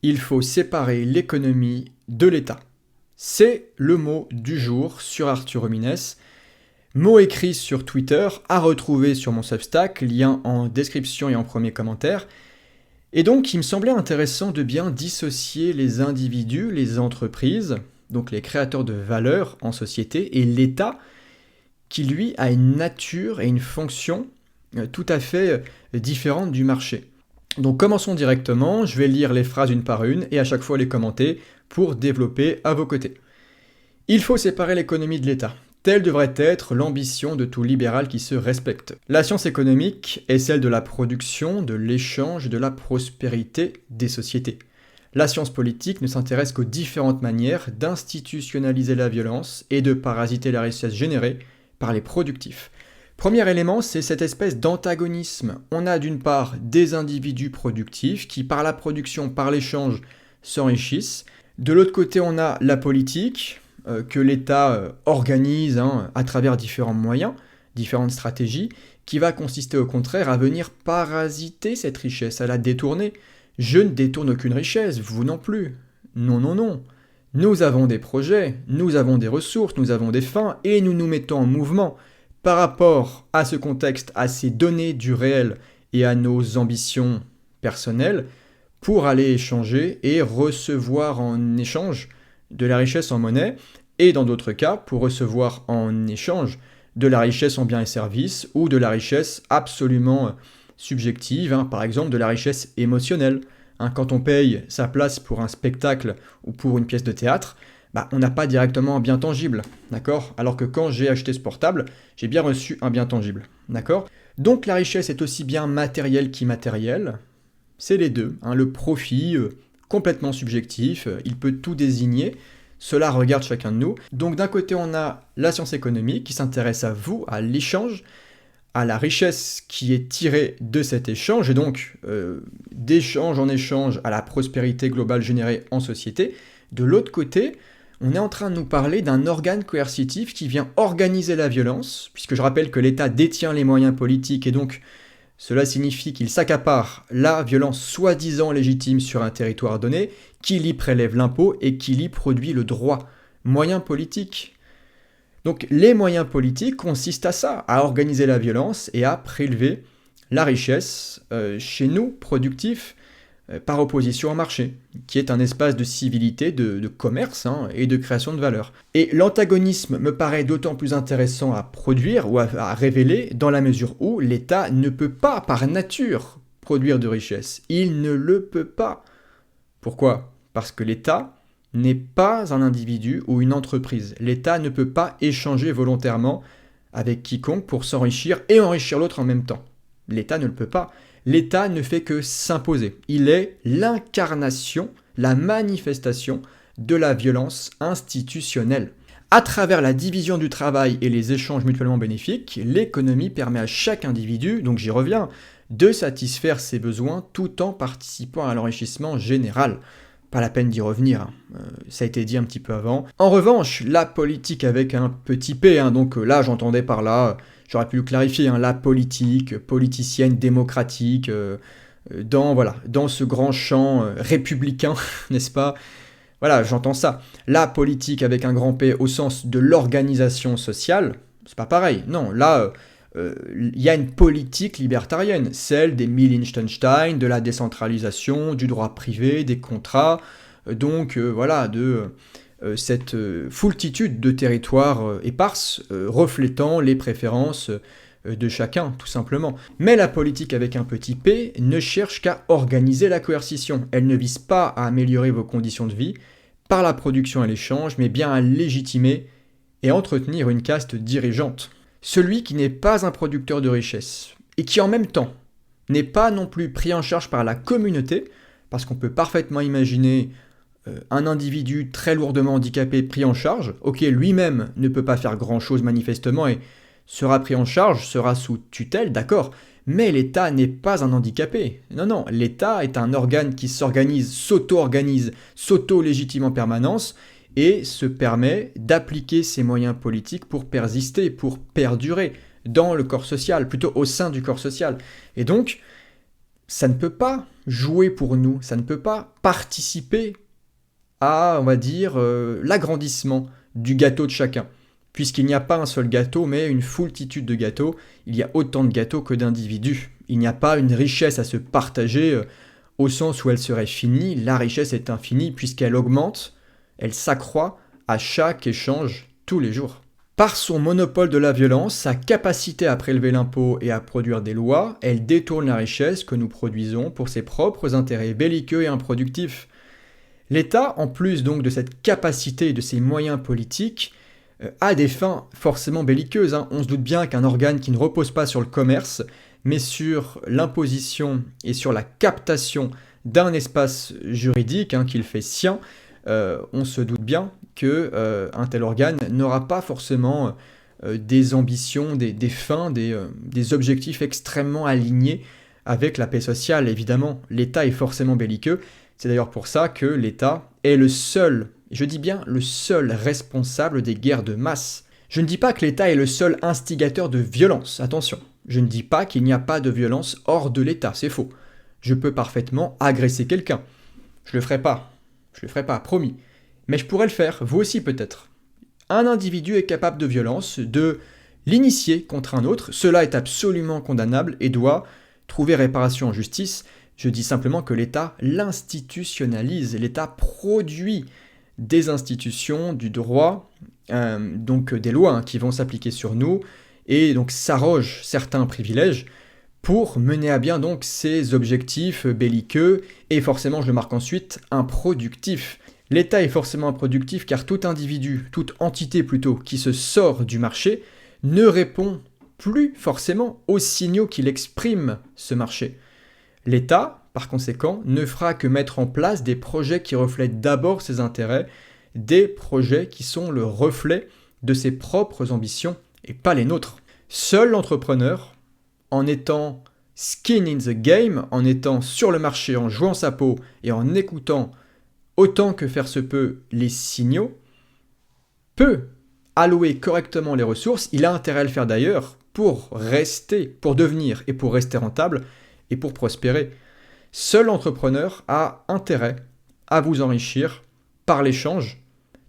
Il faut séparer l'économie de l'État. C'est le mot du jour sur Arthur Homines. Mot écrit sur Twitter, à retrouver sur mon Substack, lien en description et en premier commentaire. Et donc, il me semblait intéressant de bien dissocier les individus, les entreprises, donc les créateurs de valeur en société, et l'État, qui lui a une nature et une fonction tout à fait différentes du marché. Donc commençons directement, je vais lire les phrases une par une et à chaque fois les commenter pour développer à vos côtés. Il faut séparer l'économie de l'État. Telle devrait être l'ambition de tout libéral qui se respecte. La science économique est celle de la production, de l'échange et de la prospérité des sociétés. La science politique ne s'intéresse qu'aux différentes manières d'institutionnaliser la violence et de parasiter la richesse générée par les productifs. Premier élément, c'est cette espèce d'antagonisme. On a d'une part des individus productifs qui, par la production, par l'échange, s'enrichissent. De l'autre côté, on a la politique que l'État organise à travers différents moyens, différentes stratégies, qui va consister au contraire à venir parasiter cette richesse, à la détourner. Je ne détourne aucune richesse, vous non plus. Non, non, non. Nous avons des projets, nous avons des ressources, nous avons des fins, et nous nous mettons en mouvement. Par rapport à ce contexte, à ces données du réel et à nos ambitions personnelles, pour aller échanger et recevoir en échange de la richesse en monnaie, et dans d'autres cas, pour recevoir en échange de la richesse en biens et services, ou de la richesse absolument subjective, par exemple de la richesse émotionnelle. Quand on paye sa place pour un spectacle ou pour une pièce de théâtre, on n'a pas directement un bien tangible, d'accord? Alors que quand j'ai acheté ce portable, j'ai bien reçu un bien tangible, d'accord? Donc la richesse est aussi bien matérielle qu'immatérielle, c'est les deux, le profit complètement subjectif, il peut tout désigner, cela regarde chacun de nous. Donc d'un côté on a la science économique qui s'intéresse à vous, à l'échange, à la richesse qui est tirée de cet échange, et donc d'échange en échange à la prospérité globale générée en société. De l'autre côté, on est en train de nous parler d'un organe coercitif qui vient organiser la violence, puisque je rappelle que l'État détient les moyens politiques et donc cela signifie qu'il s'accapare la violence soi-disant légitime sur un territoire donné, qu'il y prélève l'impôt et qu'il y produit le droit. Moyens politiques. Donc les moyens politiques consistent à ça, à organiser la violence et à prélever la richesse chez nous, productifs, par opposition au marché, qui est un espace de civilité, de commerce et de création de valeur. Et l'antagonisme me paraît d'autant plus intéressant à produire ou à révéler dans la mesure où l'État ne peut pas, par nature, produire de richesse. Il ne le peut pas. Pourquoi ? Parce que l'État n'est pas un individu ou une entreprise. L'État ne peut pas échanger volontairement avec quiconque pour s'enrichir et enrichir l'autre en même temps. L'État ne le peut pas. L'État ne fait que s'imposer. Il est l'incarnation, la manifestation de la violence institutionnelle. À travers la division du travail et les échanges mutuellement bénéfiques, l'économie permet à chaque individu, donc j'y reviens, de satisfaire ses besoins tout en participant à l'enrichissement général. Pas la peine d'y revenir, ça a été dit un petit peu avant. En revanche, la politique avec un petit p, donc là j'entendais par là, j'aurais pu le clarifier, la politique, politicienne, démocratique, dans ce grand champ républicain, n'est-ce pas? Voilà, j'entends ça. La politique avec un grand P au sens de l'organisation sociale, c'est pas pareil. Non, là, il y a une politique libertarienne, celle des Mill Liechtenstein, de la décentralisation, du droit privé, des contrats, de cette foultitude de territoires éparses, reflétant les préférences de chacun, tout simplement. Mais la politique avec un petit p ne cherche qu'à organiser la coercition. Elle ne vise pas à améliorer vos conditions de vie par la production et l'échange, mais bien à légitimer et entretenir une caste dirigeante. Celui qui n'est pas un producteur de richesse, et qui en même temps n'est pas non plus pris en charge par la communauté, parce qu'on peut parfaitement imaginer un individu très lourdement handicapé pris en charge, ok, lui-même ne peut pas faire grand-chose manifestement et sera pris en charge, sera sous tutelle, d'accord, mais l'État n'est pas un handicapé. Non, non, l'État est un organe qui s'organise, s'auto-légitime en permanence, et se permet d'appliquer ses moyens politiques pour persister, pour perdurer dans le corps social, plutôt au sein du corps social. Et donc, ça ne peut pas jouer pour nous, ça ne peut pas participer à, on va dire, l'agrandissement du gâteau de chacun. Puisqu'il n'y a pas un seul gâteau, mais une foultitude de gâteaux, il y a autant de gâteaux que d'individus. Il n'y a pas une richesse à se partager au sens où elle serait finie. La richesse est infinie puisqu'elle augmente, elle s'accroît à chaque échange tous les jours. Par son monopole de la violence, sa capacité à prélever l'impôt et à produire des lois, elle détourne la richesse que nous produisons pour ses propres intérêts belliqueux et improductifs. L'État, en plus donc de cette capacité et de ses moyens politiques, a des fins forcément belliqueuses. On se doute bien qu'un organe qui ne repose pas sur le commerce, mais sur l'imposition et sur la captation d'un espace juridique qu'il fait sien, on se doute bien qu'un tel organe n'aura pas forcément des ambitions, des fins, des objectifs extrêmement alignés avec la paix sociale. Évidemment, l'État est forcément belliqueux. C'est d'ailleurs pour ça que l'État est le seul, je dis bien le seul responsable des guerres de masse. Je ne dis pas que l'État est le seul instigateur de violence, attention. Je ne dis pas qu'il n'y a pas de violence hors de l'État, c'est faux. Je peux parfaitement agresser quelqu'un. Je le ferai pas, promis. Mais je pourrais le faire, vous aussi peut-être. Un individu est capable de violence, de l'initier contre un autre, cela est absolument condamnable et doit trouver réparation en justice. Je dis simplement que l'État l'institutionnalise, l'État produit des institutions, du droit, donc des lois qui vont s'appliquer sur nous, et donc s'arroge certains privilèges pour mener à bien donc ses objectifs belliqueux, et forcément, je le marque ensuite, improductifs. L'État est forcément improductif car tout individu, toute entité plutôt, qui se sort du marché, ne répond plus forcément aux signaux qu'il exprime ce marché. L'État, par conséquent, ne fera que mettre en place des projets qui reflètent d'abord ses intérêts, des projets qui sont le reflet de ses propres ambitions et pas les nôtres. Seul l'entrepreneur, en étant skin in the game, en étant sur le marché, en jouant sa peau et en écoutant autant que faire se peut les signaux, peut allouer correctement les ressources. Il a intérêt à le faire d'ailleurs pour rester, pour devenir et pour rester rentable et pour prospérer. Seul l'entrepreneur a intérêt à vous enrichir par l'échange,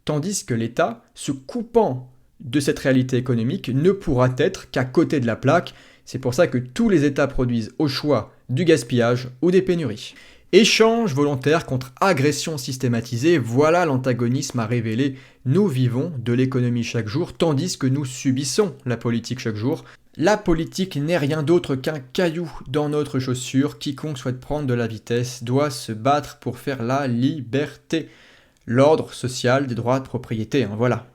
tandis que l'État, se coupant de cette réalité économique, ne pourra être qu'à côté de la plaque. C'est pour ça que tous les États produisent au choix du gaspillage ou des pénuries. Échange volontaire contre agression systématisée, voilà l'antagonisme à révéler. Nous vivons de l'économie chaque jour, tandis que nous subissons la politique chaque jour. La politique n'est rien d'autre qu'un caillou dans notre chaussure. Quiconque souhaite prendre de la vitesse doit se battre pour faire la liberté. L'ordre social des droits de propriété, voilà.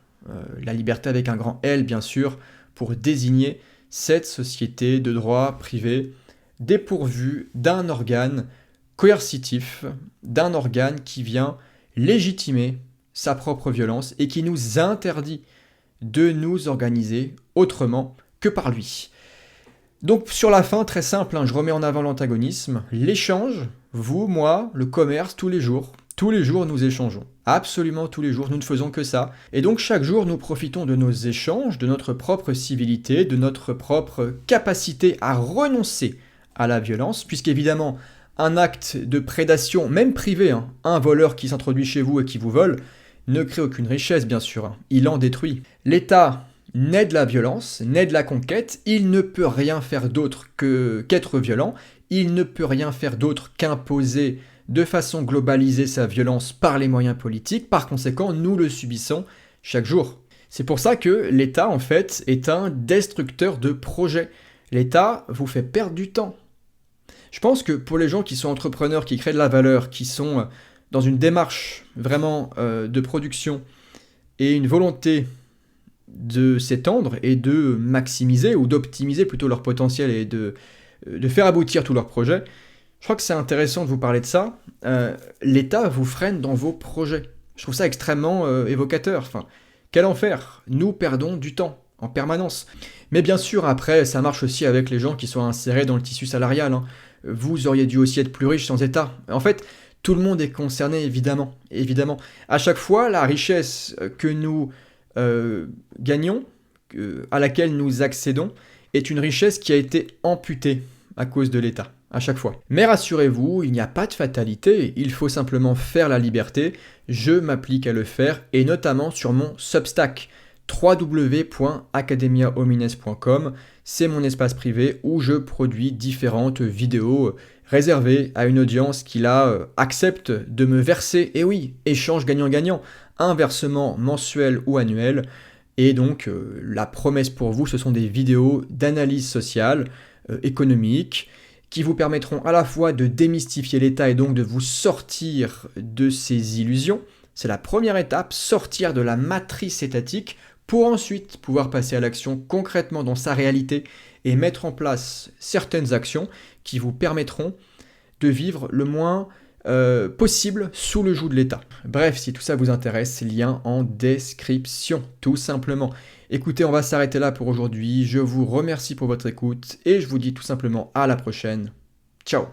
La liberté avec un grand L, bien sûr, pour désigner cette société de droit privé dépourvue d'un organe coercitif, d'un organe qui vient légitimer sa propre violence et qui nous interdit de nous organiser autrement que par lui. Donc sur la fin, très simple, je remets en avant l'antagonisme, l'échange, vous, moi, le commerce, tous les jours nous échangeons, absolument tous les jours, nous ne faisons que ça, et donc chaque jour nous profitons de nos échanges, de notre propre civilité, de notre propre capacité à renoncer à la violence, puisqu'évidemment, un acte de prédation, même privé, un voleur qui s'introduit chez vous et qui vous vole, ne crée aucune richesse, bien sûr, il en détruit. L'État naît de la violence, naît de la conquête, il ne peut rien faire d'autre qu'être violent, il ne peut rien faire d'autre qu'imposer de façon globalisée sa violence par les moyens politiques, par conséquent, nous le subissons chaque jour. C'est pour ça que l'État, en fait, est un destructeur de projets. L'État vous fait perdre du temps. Je pense que pour les gens qui sont entrepreneurs, qui créent de la valeur, qui sont dans une démarche vraiment de production et une volonté de s'étendre et de maximiser ou d'optimiser plutôt leur potentiel et de faire aboutir tous leurs projets, je crois que c'est intéressant de vous parler de ça. L'État vous freine dans vos projets. Je trouve ça extrêmement évocateur. Enfin, quel enfer! Nous perdons du temps en permanence. Mais bien sûr, après, ça marche aussi avec les gens qui sont insérés dans le tissu salarial. Vous auriez dû aussi être plus riche sans État. En fait, tout le monde est concerné, évidemment. À chaque fois, la richesse que nous gagnons, à laquelle nous accédons, est une richesse qui a été amputée à cause de l'État. à chaque fois. Mais rassurez-vous, il n'y a pas de fatalité, il faut simplement faire la liberté. Je m'applique à le faire, et notamment sur mon Substack, www.academiahomines.com. C'est mon espace privé où je produis différentes vidéos réservées à une audience qui là accepte de me verser, et oui, échange gagnant-gagnant, un versement mensuel ou annuel. Et donc la promesse pour vous, ce sont des vidéos d'analyse sociale, économique, qui vous permettront à la fois de démystifier l'État et donc de vous sortir de ces illusions. C'est la première étape, sortir de la matrice étatique pour ensuite pouvoir passer à l'action concrètement dans sa réalité et mettre en place certaines actions qui vous permettront de vivre le moins possible sous le joug de l'État. Bref, si tout ça vous intéresse, lien en description, tout simplement. Écoutez, on va s'arrêter là pour aujourd'hui. Je vous remercie pour votre écoute et je vous dis tout simplement à la prochaine. Ciao!